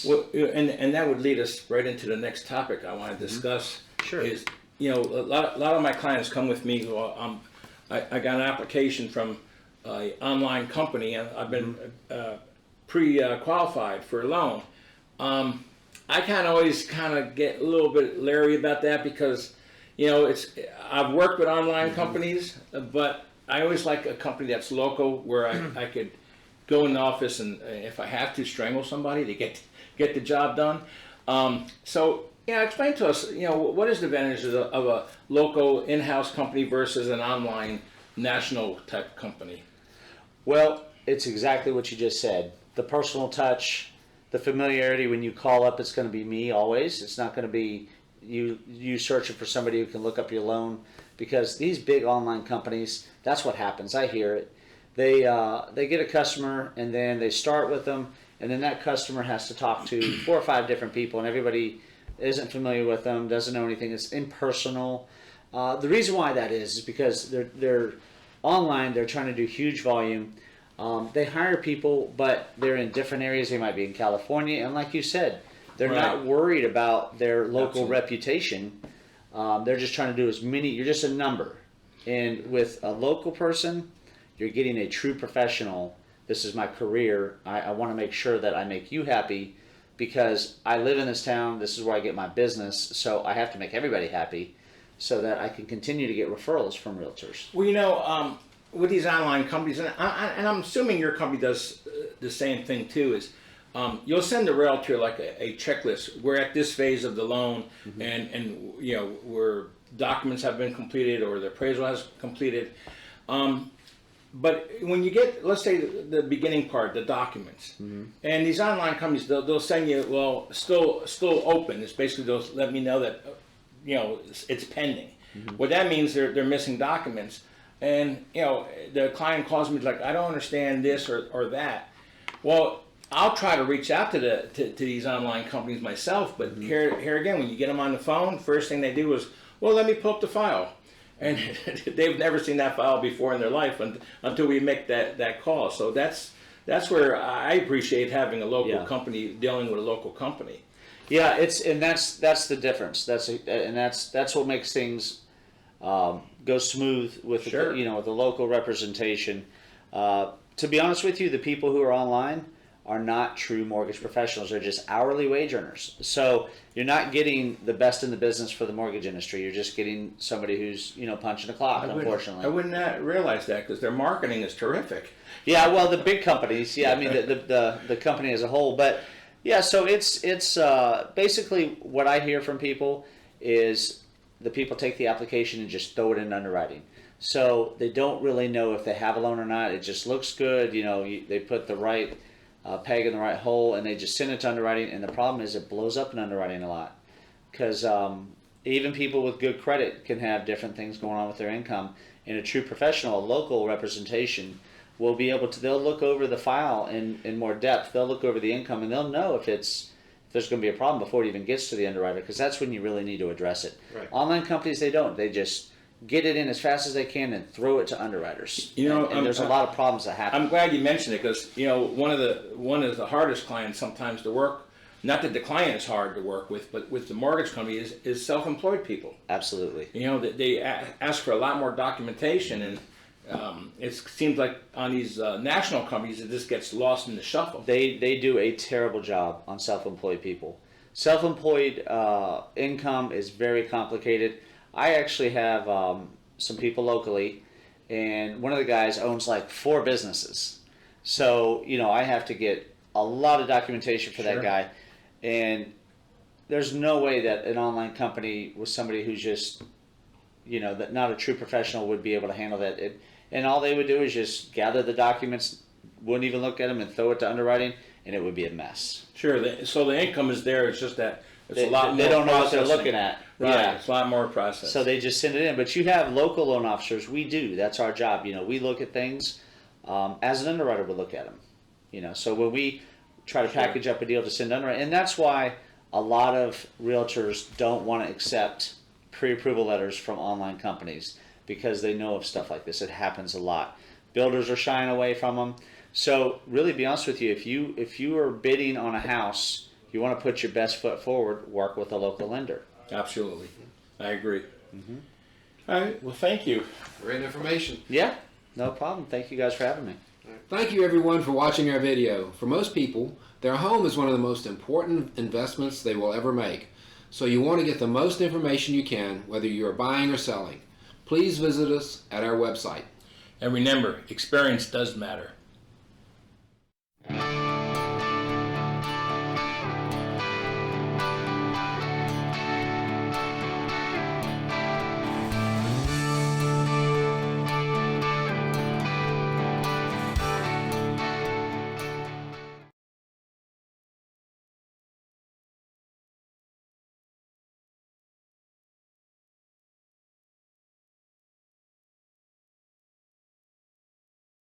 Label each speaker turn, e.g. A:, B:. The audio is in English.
A: business.
B: Well, and that would lead us right into the next topic I want to discuss.
A: Sure.
B: Is, a lot of my clients come with me. Well, I got an application from an online company, and I've been pre-qualified for a loan. I always get a little bit leery about that because, I've worked with online companies, but I always like a company that's local where I could go in the office and if I have to strangle somebody to get the job done. Explain to us, what is the advantages of a local in-house company versus an online national type company?
A: Well, it's exactly what you just said. The personal touch, the familiarity. When you call up, it's going to be me always. It's not going to be you searching for somebody who can look up your loan, because these big online companies, that's what happens. I hear it. They get a customer and then they start with them, and then that customer has to talk to 4 or 5 different people, and everybody isn't familiar with them, doesn't know anything. It's impersonal. The reason why that is because they're online. They're trying to do huge volume. They hire people, but they're in different areas. They might be in California, and like you said, they're
B: Right.
A: not worried about their local
B: Absolutely.
A: reputation. They're just trying to do as many. You're just a number, and with a local person, you're getting a true professional. This is my career. I want to make sure that I make you happy because I live in this town. This is where I get my business, so I have to make everybody happy so that I can continue to get referrals from realtors.
B: Well, with these online companies, and I'm assuming your company does the same thing too, is you'll send the realtor like a checklist. We're at this phase of the loan, and where documents have been completed or the appraisal has completed. But when you get, let's say, the beginning part, the documents, and these online companies, they'll send you, well, still open. It's basically they'll let me know that, it's pending. What that means, they're missing documents, and the client calls me like, I don't understand this or that. Well, I'll try to reach out to these online companies myself, but here again, when you get them on the phone, first thing they do is, well, let me pull up the file. And they've never seen that file before in their life until we make that call. So that's where I appreciate having a local company dealing with a local company.
A: Yeah, that's the difference. That's what makes things go smooth with
B: Sure.
A: with the local representation. To be honest with you, the people who are online are not true mortgage professionals. They're just hourly wage earners. So you're not getting the best in the business for the mortgage industry. You're just getting somebody who's punching the clock. Unfortunately,
B: I would not realize that because their marketing is terrific.
A: Yeah, well, the big companies. Yeah, I mean the company as a whole. But yeah, so it's basically what I hear from people is the people take the application and just throw it in underwriting. So they don't really know if they have a loan or not. It just looks good. They put the right peg in the right hole, and they just send it to underwriting. And the problem is it blows up in underwriting a lot because even people with good credit can have different things going on with their income. And a true professional, a local representation, will be able to. They'll look over the file in more depth. They'll look over the income, and they'll know if there's going to be a problem before it even gets to the underwriter, because that's when you really need to address it.
B: Right.
A: Online companies, they don't. They just get it in as fast as they can and throw it to underwriters. And there's a lot of problems that happen.
B: I'm glad you mentioned it because one of the hardest clients sometimes to work. Not that the client is hard to work with, but with the mortgage company is self-employed people.
A: Absolutely.
B: They ask for a lot more documentation, and it seems like on these national companies it just gets lost in the shuffle.
A: They do a terrible job on self-employed people. Self-employed income is very complicated. I actually have some people locally, and one of the guys owns like 4 businesses. So, I have to get a lot of documentation for that guy. And there's no way that an online company with somebody who's just, that not a true professional would be able to handle that. And all they would do is just gather the documents, wouldn't even look at them, and throw it to underwriting, and it would be a mess.
B: Sure. So the income is there. It's just that it's a lot more.
A: They don't know what
B: processing.
A: they're looking at.
B: Right.
A: Yeah.
B: It's a lot more process.
A: So they just send it in. But you have local loan officers. We do. That's our job. We look at things as an underwriter would look at them. So when we try to package up a deal to send underwriting, and that's why a lot of realtors don't want to accept pre-approval letters from online companies, because they know of stuff like this. It happens a lot. Builders are shying away from them. So really, be honest with you, if you are bidding on a house, you want to put your best foot forward, work with a local lender.
B: Absolutely. I agree. All right. Well, thank you.
C: Great information.
A: Yeah, no problem. Thank you guys for having me.
D: Thank you everyone for watching our video. For most people, their home is one of the most important investments they will ever make. So you want to get the most information you can, whether you are buying or selling. Please visit us at our website.
B: And remember, experience does matter.